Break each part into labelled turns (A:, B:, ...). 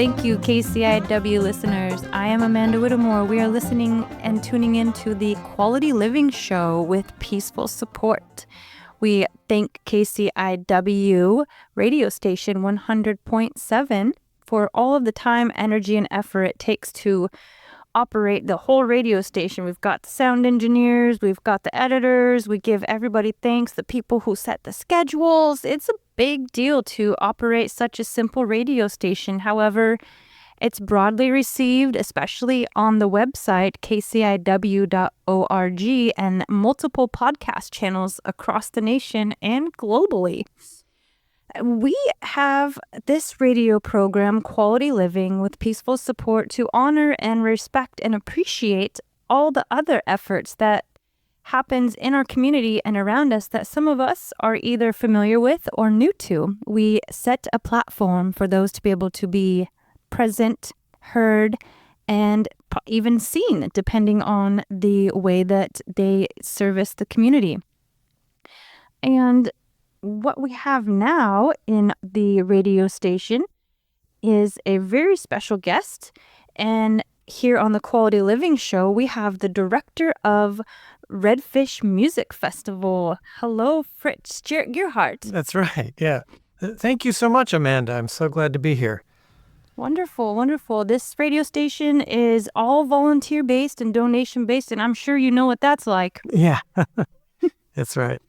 A: Thank you, KCIW listeners. I am Amanda Whittemore. We are listening and tuning into the Quality Living Show with peaceful support. We thank KCIW radio station 100.7 for all of the time, energy, and effort it takes to operate the whole radio station. We've got the sound engineers, we've got the editors, we give everybody thanks, the people who set the schedules. It's a big deal to operate such a simple radio station. However, it's broadly received, especially on the website kciw.org and multiple podcast channels across the nation and globally. We have this radio program, Quality Living with Peaceful Support, to honor and respect and appreciate all the other efforts that happens in our community and around us that some of us are either familiar with or new to. We set a platform for those to be able to be present, heard, and even seen, depending on the way that they service the community. And what we have now in the radio station is a very special guest. And here on the Quality Living Show, we have the director of Redfish Music Festival. Hello, Fritz Gearhart.
B: That's right, yeah. Thank you so much, Amanda. I'm so glad to be here.
A: Wonderful, wonderful. This radio station is all volunteer-based and donation-based, and I'm sure you know what that's like.
B: Yeah, that's right.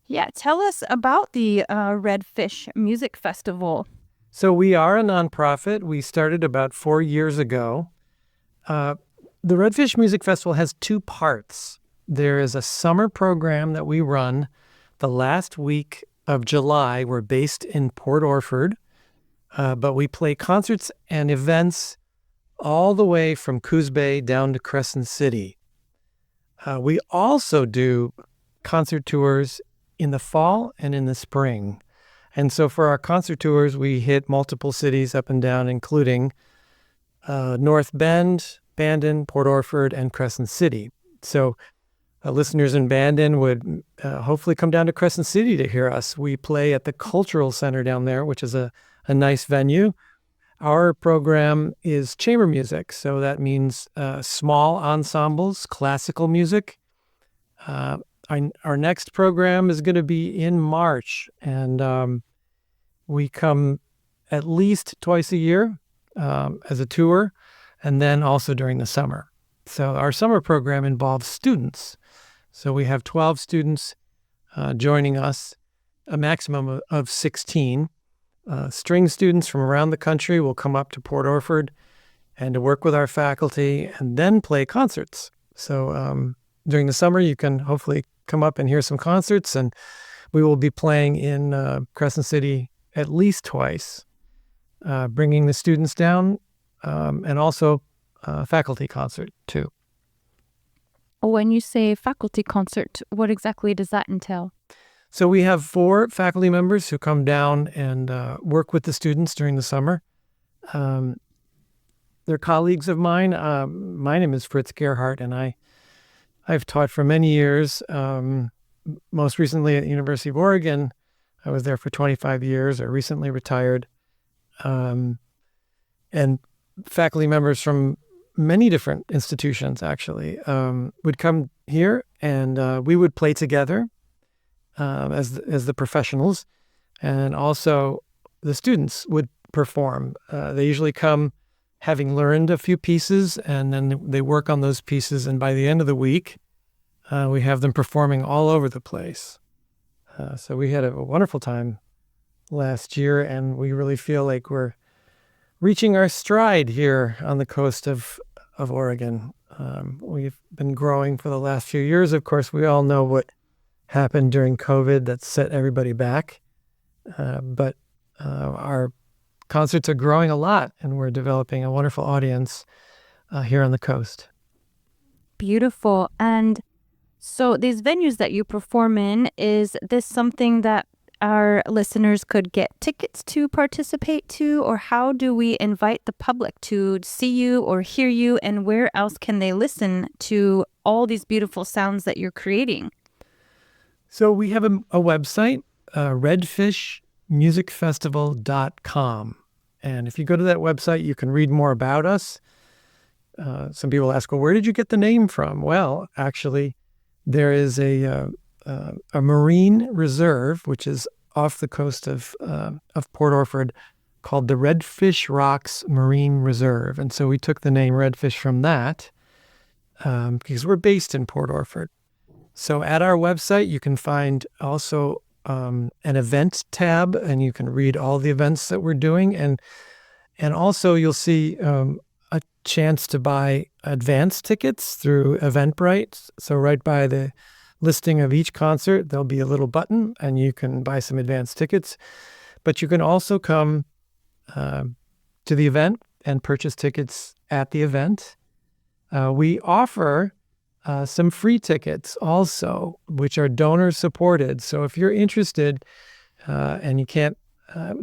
A: Yeah, tell us about the Redfish Music Festival.
B: So we are a nonprofit. We started about 4 years ago. The Redfish Music Festival has two parts. There is a summer program that we run the last week of July. We're based in Port Orford, but we play concerts and events all the way from Coos Bay down to Crescent City. We also do concert tours in the fall and in the spring. And so for our concert tours, we hit multiple cities up and down, including North Bend, Bandon, Port Orford, and Crescent City. So listeners in Bandon would hopefully come down to Crescent City to hear us. We play at the Cultural Center down there, which is a nice venue. Our program is chamber music, so that means small ensembles, classical music. Our next program is going to be in March, and we come at least twice a year as a tour, and then also during the summer. So our summer program involves students. So we have 12 students joining us, a maximum of 16. String students from around the country will come up to Port Orford and to work with our faculty and then play concerts. So during the summer, you can hopefully come up and hear some concerts, and we will be playing in Crescent City at least twice, bringing the students down, and also a faculty concert too.
A: When you say faculty concert, what exactly does that entail?
B: So we have 4 faculty members who come down and work with the students during the summer. They're colleagues of mine. My name is Fritz Gearhart, and I've taught for many years, most recently at the University of Oregon. I was there for 25 years. I recently retired. And faculty members from many different institutions, actually, would come here, and we would play together as the professionals. And also the students would perform. They usually come having learned a few pieces, and then they work on those pieces, and by the end of the week, we have them performing all over the place. So we had a wonderful time last year, and we really feel like we're reaching our stride here on the coast of Oregon. We've been growing for the last few years. Of course, we all know what happened during COVID that set everybody back, but our concerts are growing a lot, and we're developing a wonderful audience here on the coast.
A: Beautiful. And so these venues that you perform in, is this something that our listeners could get tickets to participate to, or how do we invite the public to see you or hear you, and where else can they listen to all these beautiful sounds that you're creating?
B: So we have a website, redfishmusicfestival.com. And if you go to that website, you can read more about us. Some people ask, well, where did you get the name from? Well, actually, there is a marine reserve, which is off the coast of Port Orford, called the Redfish Rocks Marine Reserve. And so we took the name Redfish from that because we're based in Port Orford. So at our website, you can find also an event tab, and you can read all the events that we're doing. And also you'll see a chance to buy advance tickets through Eventbrite. So right by the listing of each concert, there'll be a little button, and you can buy some advance tickets. But you can also come to the event and purchase tickets at the event. We offer some free tickets also, which are donor supported. So if you're interested and you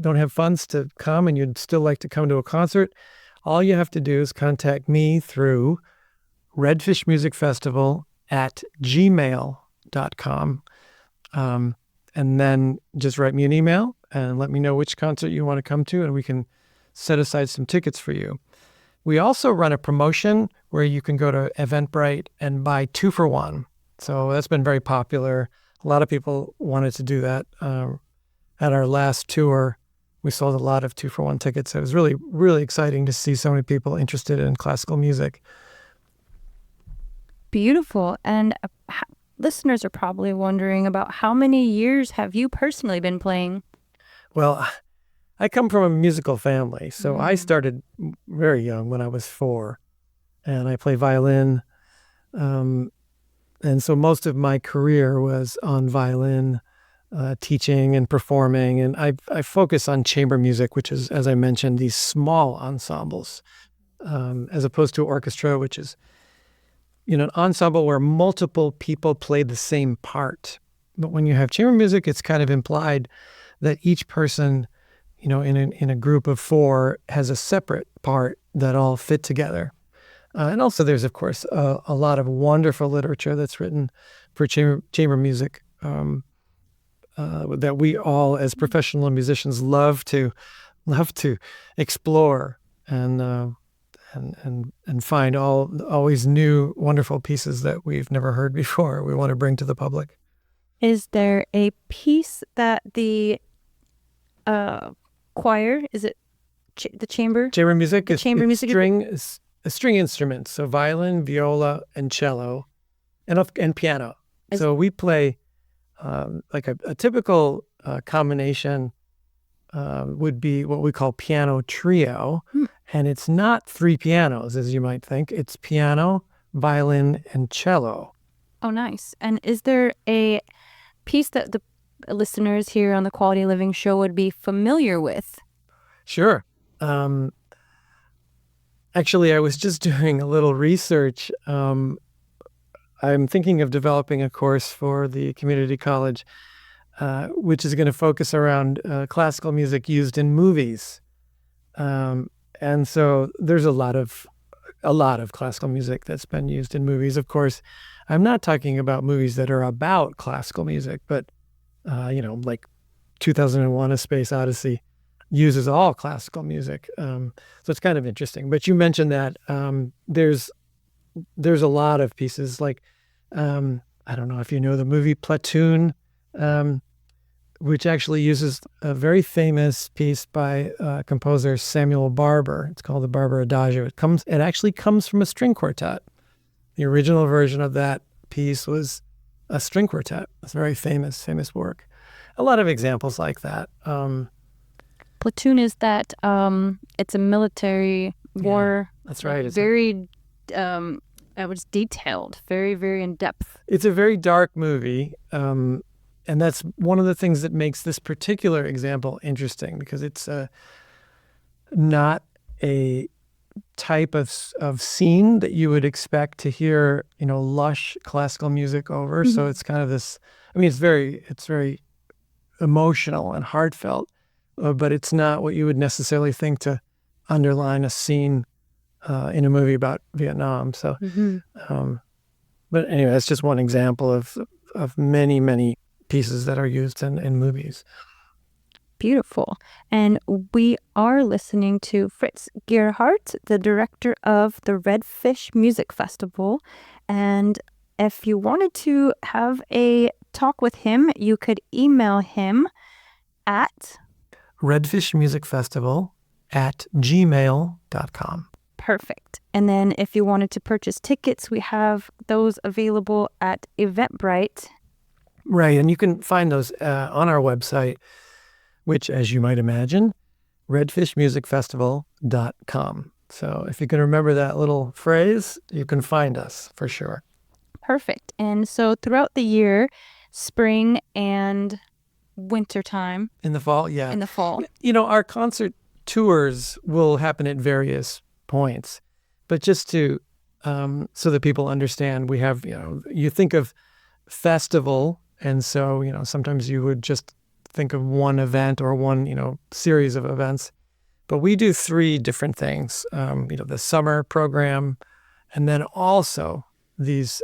B: don't have funds to come and you'd still like to come to a concert, all you have to do is contact me through Redfish Music Festival at gmail.com. And then just write me an email and let me know which concert you want to come to, and we can set aside some tickets for you. We also run a promotion where you can go to Eventbrite and buy 2 for 1. So that's been very popular. A lot of people wanted to do that. At our last tour, we sold a lot of 2 for 1 tickets. It was really, really exciting to see so many people interested in classical music.
A: Beautiful. And listeners are probably wondering about how many years have you personally been playing?
B: Well, I come from a musical family, so I started very young when I was 4, and I play violin. And so most of my career was on violin, teaching and performing. And I focus on chamber music, which is, as I mentioned, these small ensembles, as opposed to orchestra, which is, an ensemble where multiple people play the same part. But when you have chamber music, it's kind of implied that each person, in a group of 4 has a separate part that all fit together. And also there's, of course, a lot of wonderful literature that's written for chamber music that we all, as professional musicians, love to explore and find always new, wonderful pieces that we've never heard before. We want to bring to the public.
A: Is there a piece that the choir, is it the chamber?
B: Chamber music
A: The
B: is
A: chamber music
B: is string instruments, so violin, viola, and cello, and piano. So we play like a typical combination would be what we call piano trio, and it's not 3 pianos as you might think. It's piano, violin, and cello.
A: Oh, nice. And is there a piece that the listeners here on the Quality Living Show would be familiar with?
B: Sure. Actually, I was just doing a little research. I'm thinking of developing a course for the community college, which is going to focus around classical music used in movies. And so there's a lot of classical music that's been used in movies. Of course, I'm not talking about movies that are about classical music, but like 2001: A Space Odyssey uses all classical music. So it's kind of interesting. But you mentioned that there's a lot of pieces like, I don't know if you know the movie Platoon, which actually uses a very famous piece by composer Samuel Barber. It's called the Barber Adagio. It actually comes from a string quartet. The original version of that piece was a string quartet. It's a very famous work. A lot of examples like that.
A: Platoon is that it's a military war.
B: Yeah, that's right.
A: Very, it was detailed, very, very in depth.
B: It's a very dark movie. And that's one of the things that makes this particular example interesting, because it's not a type of scene that you would expect to hear, lush classical music over. Mm-hmm. So it's kind of this, it's very emotional and heartfelt, but it's not what you would necessarily think to underline a scene in a movie about Vietnam. So, but anyway, that's just one example of many, many pieces that are used in movies.
A: Beautiful. And we are listening to Fritz Gearhart, the director of the Redfish Music Festival. And if you wanted to have a talk with him, you could email him at
B: redfishmusicfestival@gmail.com.
A: Perfect. And then if you wanted to purchase tickets, we have those available at Eventbrite.
B: Right, and you can find those on our website, which, as you might imagine, redfishmusicfestival.com. So if you can remember that little phrase, you can find us for sure.
A: Perfect. And so throughout the year, spring and wintertime.
B: In the fall, yeah.
A: In the fall.
B: Our concert tours will happen at various points, but just to, so that people understand, we have, you think of festival, and so, sometimes you would just think of one event or one, series of events. But we do 3 different things, the summer program, and then also these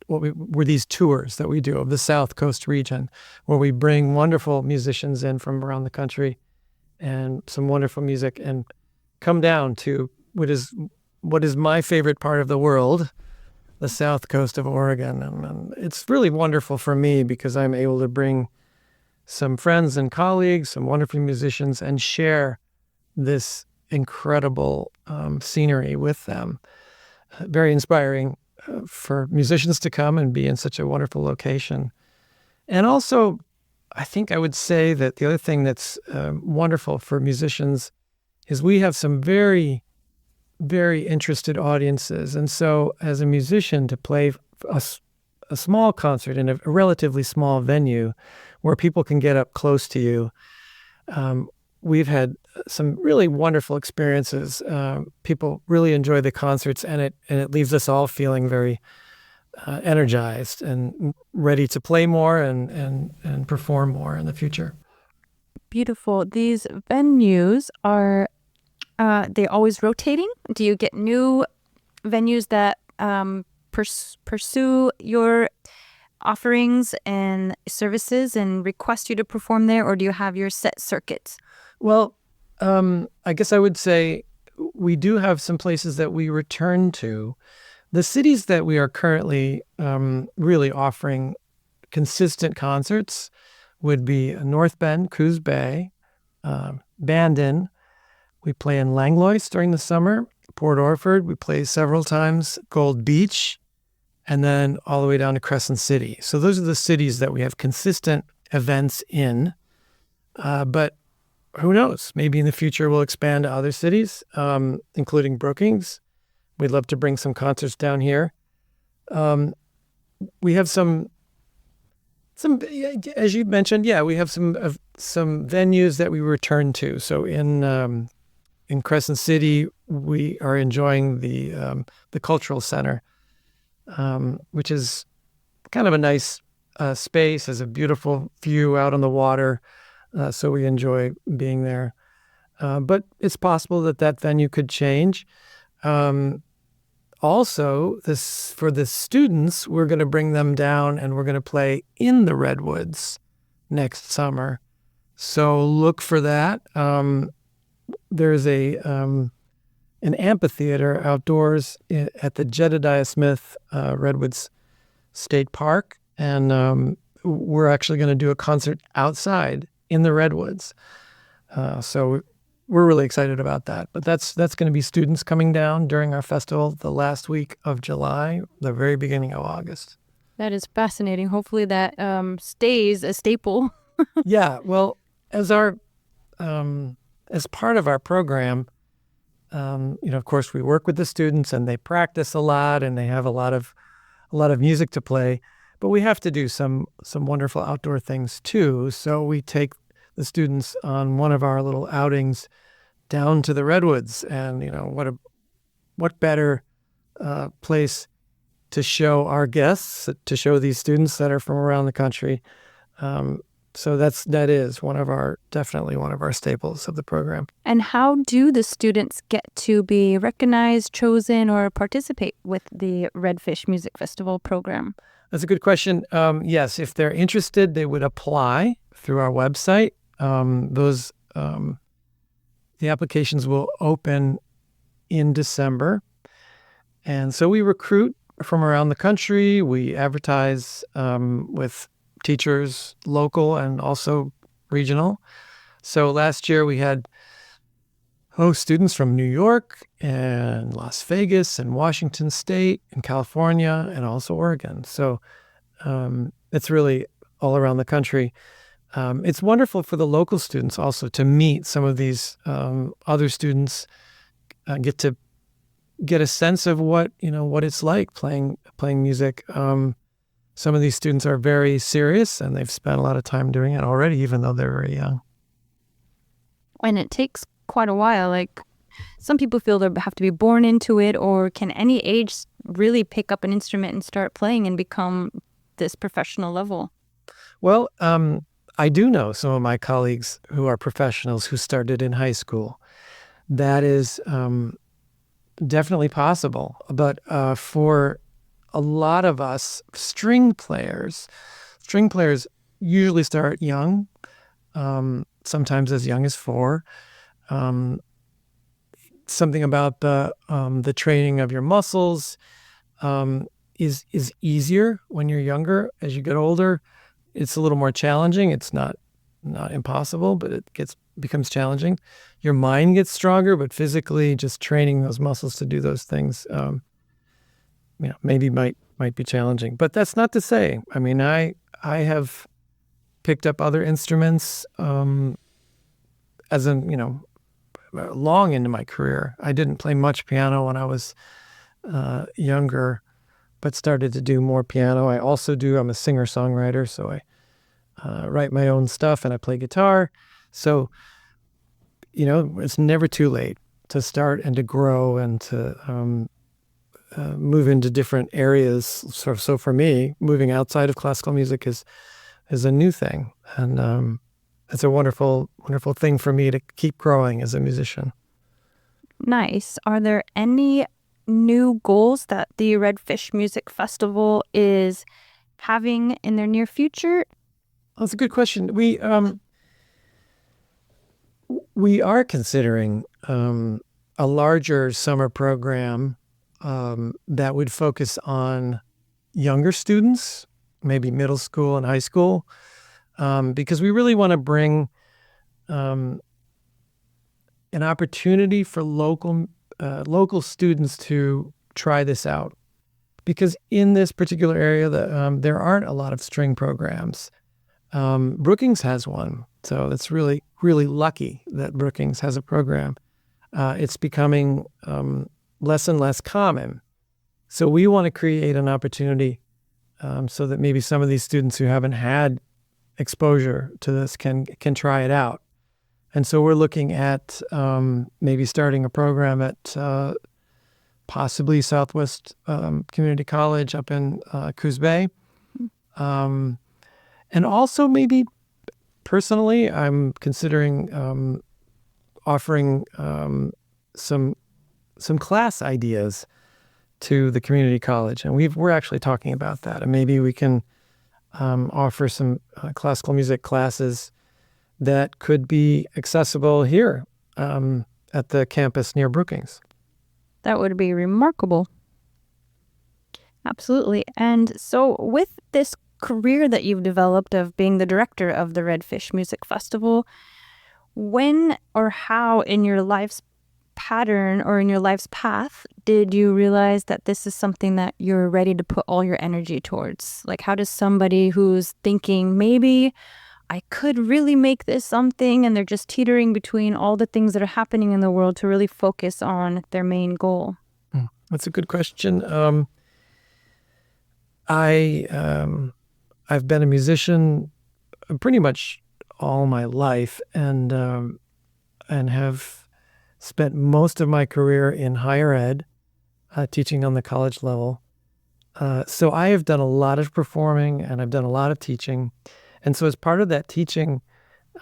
B: these tours that we do of the South Coast region, where we bring wonderful musicians in from around the country and some wonderful music, and come down to what is my favorite part of the world, the South Coast of Oregon. And it's really wonderful for me because I'm able to bring some friends and colleagues, some wonderful musicians, and share this incredible scenery with them. Very inspiring for musicians to come and be in such a wonderful location. And also, I think I would say that the other thing that's wonderful for musicians is we have some very, very interested audiences. And so as a musician, to play a small concert in a relatively small venue where people can get up close to you, we've had some really wonderful experiences. People really enjoy the concerts, and it leaves us all feeling very energized and ready to play more and perform more in the future.
A: Beautiful. These venues are they always rotating? Do you get new venues that pursue your offerings and services and request you to perform there, or do you have your set circuits?
B: Well, I guess I would say we do have some places that we return to. The cities that we are currently really offering consistent concerts would be North Bend, Coos Bay, Bandon. We play in Langlois during the summer. Port Orford, we play several times. Gold Beach, and then all the way down to Crescent City. So those are the cities that we have consistent events in. But who knows? Maybe in the future we'll expand to other cities, including Brookings. We'd love to bring some concerts down here. We have some, as you mentioned, we have some venues that we return to. So in Crescent City, we are enjoying the Cultural Center, which is kind of a nice space, has a beautiful view out on the water. So we enjoy being there. But it's possible that venue could change. Also, for the students, we're going to bring them down and we're going to play in the Redwoods next summer. So look for that. There's an amphitheater outdoors at the Jedediah Smith Redwoods State Park. And we're actually going to do a concert outside in the Redwoods. So we're really excited about that. But that's going to be students coming down during our festival the last week of July, the very beginning of August.
A: That is fascinating. Hopefully that stays a staple.
B: Yeah, well, as part of our program, of course, we work with the students and they practice a lot and they have a lot of music to play. But we have to do some wonderful outdoor things too. So we take the students on one of our little outings down to the Redwoods, and what better place to show our guests, to show these students that are from around the country. So that is definitely one of our staples of the program.
A: And how do the students get to be recognized, chosen, or participate with the Redfish Music Festival program?
B: That's a good question. Yes, if they're interested, they would apply through our website, The applications will open in December. And so we recruit from around the country. We advertise with teachers, local and also regional. So last year we had students from New York and Las Vegas and Washington State and California and also Oregon. So it's really all around the country. It's wonderful for the local students also to meet some of these other students, get a sense of what it's like playing music. Some of these students are very serious and they've spent a lot of time doing it already, even though they're very young.
A: And it takes quite a while. Like, some people feel they have to be born into it, or can any age really pick up an instrument and start playing and become this professional level?
B: Well, I do know some of my colleagues who are professionals who started in high school. That is definitely possible. But for a lot of us string players usually start young, sometimes as young as 4. Something about the training of your muscles is easier when you're younger. As you get older, it's a little more challenging. It's not impossible, but it becomes challenging. Your mind gets stronger, but physically, just training those muscles to do those things, maybe might be challenging. But that's not to say. I mean, I have picked up other instruments as long into my career. I didn't play much piano when I was younger, but started to do more piano. I'm a singer-songwriter, so I write my own stuff and I play guitar. So, it's never too late to start and to grow and to move into different areas. So for me, moving outside of classical music is a new thing. And it's a wonderful, wonderful thing for me to keep growing as a musician.
A: Nice. Are there any new goals that the Redfish Music Festival is having in their near future?
B: That's a good question. We are considering a larger summer program that would focus on younger students, maybe middle school and high school, because we really want to bring an opportunity for local students to try this out. Because in this particular area, there aren't a lot of string programs. Brookings has one, so it's really, really lucky that Brookings has a program. It's becoming less and less common. So we want to create an opportunity so that maybe some of these students who haven't had exposure to this can try it out. And so we're looking at maybe starting a program at possibly Southwest Community College up in Coos Bay. And also maybe personally, I'm considering offering some class ideas to the community college. And we're actually talking about that. And maybe we can offer some classical music classes that could be accessible here at the campus near Brookings.
A: That would be remarkable. Absolutely. And so with this career that you've developed of being the director of the Redfish Music Festival, when or how in your life's pattern or in your life's path did you realize that this is something that you're ready to put all your energy towards? Like, how does somebody who's thinking, maybe I could really make this something, and they're just teetering between all the things that are happening in the world, to really focus on their main goal?
B: That's a good question. I've been a musician pretty much all my life, and have spent most of my career in higher ed, teaching on the college level. So I have done a lot of performing and I've done a lot of teaching. And so as part of that teaching,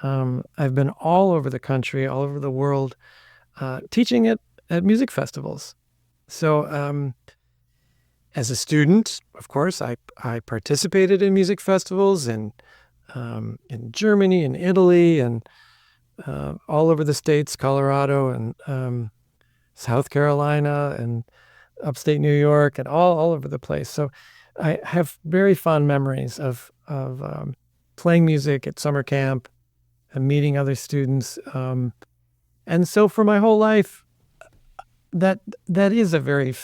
B: I've been all over the country, all over the world, teaching at music festivals. So as a student, of course, I participated in music festivals and in Germany and Italy and all over the states, Colorado and South Carolina and upstate New York and all over the place. So I have very fond memories of playing music at summer camp and meeting other students. And so for my whole life, that is a very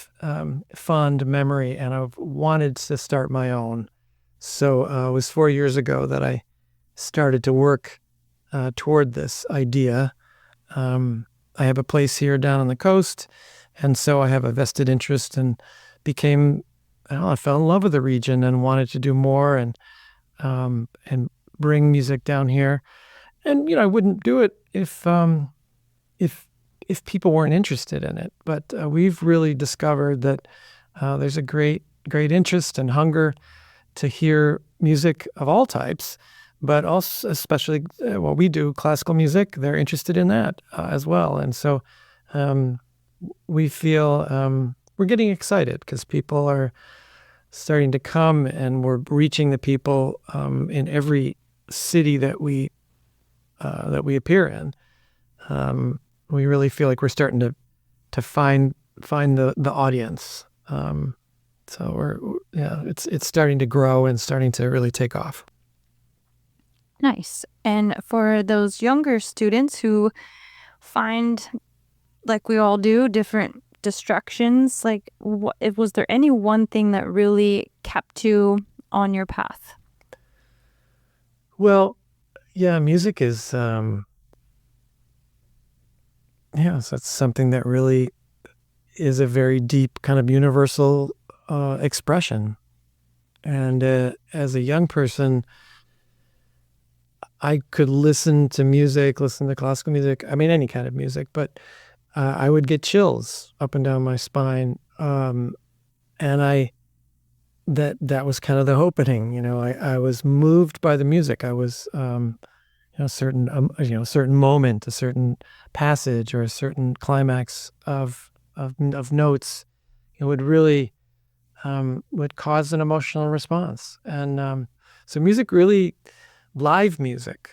B: fond memory, and I've wanted to start my own. So it was 4 years ago that I started to work toward this idea. I have a place here down on the coast, and so I have a vested interest and I fell in love with the region and wanted to do more and bring music down here. And I wouldn't do it if people weren't interested in it. But we've really discovered that there's a great interest and hunger to hear music of all types, but also especially what we do, classical music. They're interested in that as well. And so we feel we're getting excited because people are starting to come, and we're reaching the people in every city that we appear in. We really feel like we're starting to find the audience. So it's starting to grow and starting to really take off.
A: Nice. And for those younger students who find, like we all do, different distractions, like was there any one thing that really kept you on your path?
B: Well, yeah, music is so that's something that really is a very deep kind of universal expression. And as a young person, I could listen to classical music, I mean, any kind of music, but I would get chills up and down my spine. And that was kind of the opening. I was moved by the music. I was, a certain moment, a certain passage, or a certain climax of notes, it would really would cause an emotional response. And so live music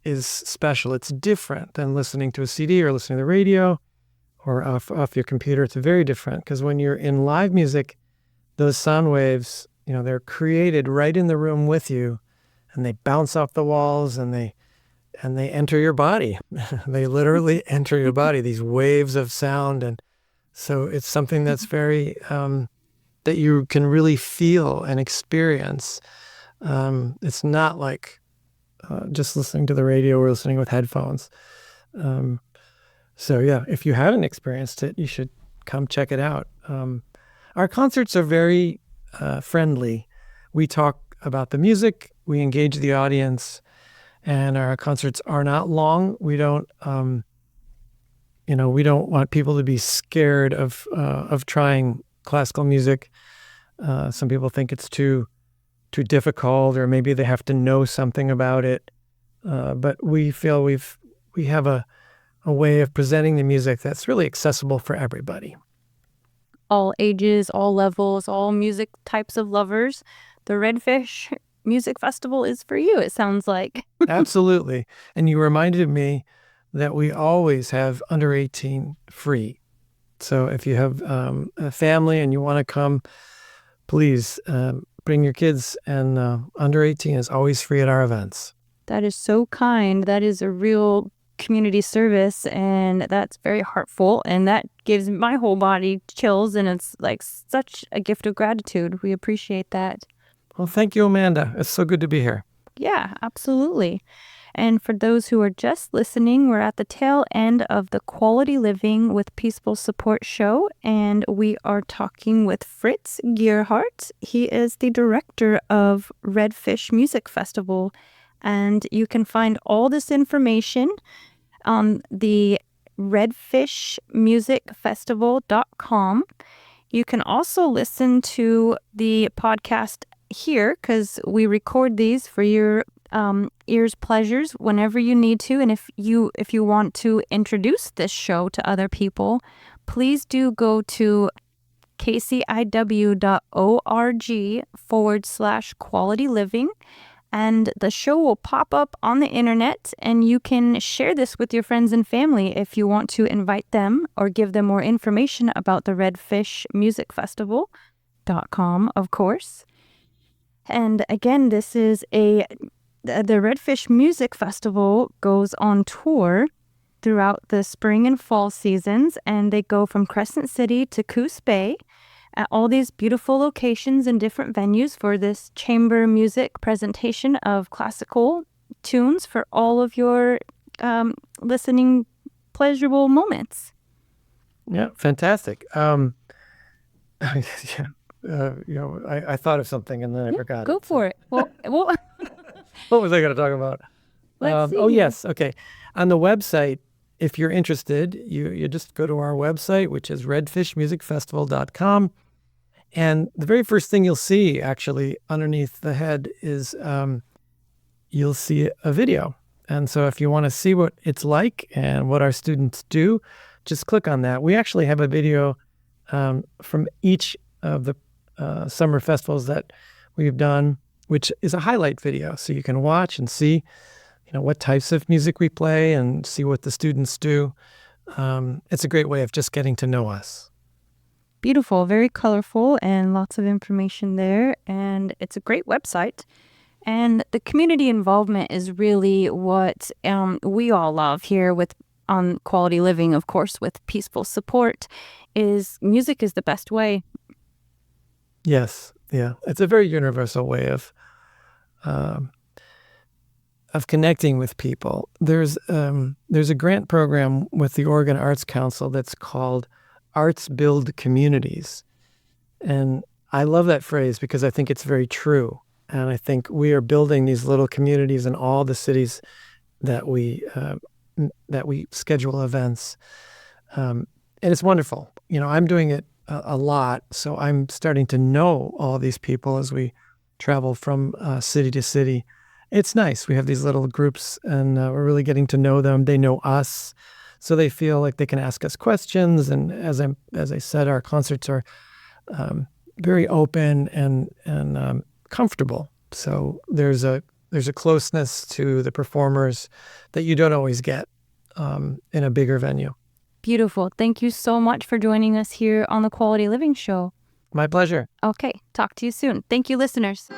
B: is special. It's different than listening to a CD or listening to the radio or off your computer. It's very different because when you're in live music, those sound waves, they're created right in the room with you, and they bounce off the walls and they enter your body. They literally enter your body, these waves of sound. And so it's something that's very, that you can really feel and experience. It's not like just listening to the radio or listening with headphones. So yeah, if you haven't experienced it, you should come check it out. Our concerts are very friendly. We talk about the music, we engage the audience, and our concerts are not long. We don't, we don't want people to be scared of trying classical music. Some people think it's too difficult, or maybe they have to know something about it. But we feel we have a way of presenting the music that's really accessible for everybody.
A: All ages, all levels, all music types of lovers. The Redfish Music Festival is for you, it sounds like.
B: Absolutely. And you reminded me that we always have under 18 free. So if you have a family and you want to come, please bring your kids, and under 18 is always free at our events.
A: That is so kind. That is a real community service, and that's very heartful, and that gives my whole body chills, and it's like such a gift of gratitude. We appreciate that.
B: Well, thank you, Amanda. It's so good to be here.
A: Yeah, absolutely. And for those who are just listening, we're at the tail end of the Quality Living with Peaceful Support show, and we are talking with Fritz Gearhart. He is the director of Redfish Music Festival, and you can find all this information on the redfishmusicfestival.com. You can also listen to the podcast here, because we record these for your ears' pleasures whenever you need to. And if you want to introduce this show to other people, please do go to kciw.org/quality living, And the show will pop up on the internet, and you can share this with your friends and family if you want to invite them or give them more information about the Redfish Music Festival.com, of course. And again, this is the Redfish Music Festival goes on tour throughout the spring and fall seasons, and they go from Crescent City to Coos Bay at all these beautiful locations and different venues for this chamber music presentation of classical tunes for all of your listening pleasurable moments.
B: Yeah, fantastic. I thought of something and then I forgot
A: Go
B: it.
A: for it. Well,
B: What was I going to talk about?
A: let's see.
B: Oh, yes. Okay. On the website, if you're interested, you just go to our website, which is redfishmusicfestival.com. And the very first thing you'll see, actually, underneath the head is you'll see a video. And so if you want to see what it's like and what our students do, just click on that. We actually have a video from each of the summer festivals that we've done, which is a highlight video. So you can watch and see, what types of music we play and see what the students do. It's a great way of just getting to know us.
A: Beautiful, very colorful, and lots of information there. And it's a great website. And the community involvement is really what we all love here on Quality Living, of course, with peaceful support. Music is the best way.
B: Yes, yeah, it's a very universal way of connecting with people. There's a grant program with the Oregon Arts Council that's called Arts Build Communities. And I love that phrase because I think it's very true. And I think we are building these little communities in all the cities that we schedule events. And it's wonderful. I'm doing it a lot, so I'm starting to know all these people as we travel from city to city. It's nice. We have these little groups, and we're really getting to know them. They know us, so they feel like they can ask us questions. And as I said, our concerts are very open and comfortable. So there's a closeness to the performers that you don't always get in a bigger venue.
A: Beautiful. Thank you so much for joining us here on the Quality Living Show.
B: My pleasure.
A: Okay, talk to you soon. Thank you, listeners.